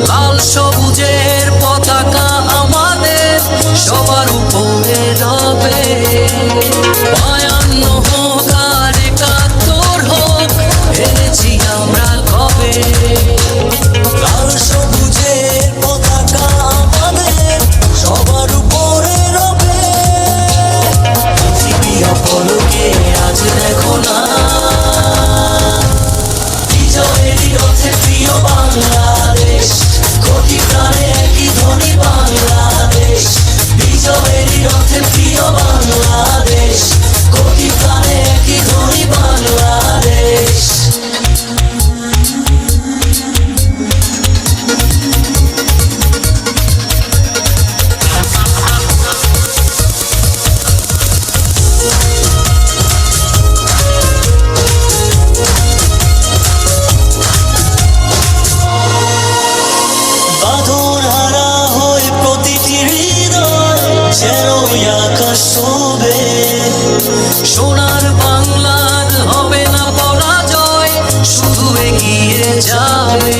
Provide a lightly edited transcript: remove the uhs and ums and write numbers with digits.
লাল সবুজের পতাকা আমাদের সবার উপরে রবে। 52 হোক আর 71 হোক, হেরেছি আমরা কবে। লাল সবুজের পতাকা আমাদের সবার উপরে রবে। পৃথিবী অপলকে আজ দেখো না, বিজয়েরই রথে প্রিয় বাংলাদেশ। কোটি প্রাণে একই ধ্বনি বাংলাদেশ। বিজয়েরই রথে প্রিয় বাংলাদেশ। কোটি প্রাণে একই ধ্বনি বাংলাদেশ। বাঁধনহারা হয়ে প্রতিটি হৃদয় যেন আকাশ শোবে। সোনার বাংলার হবে না পরাজয়, শুধু এগিয়ে যাবে।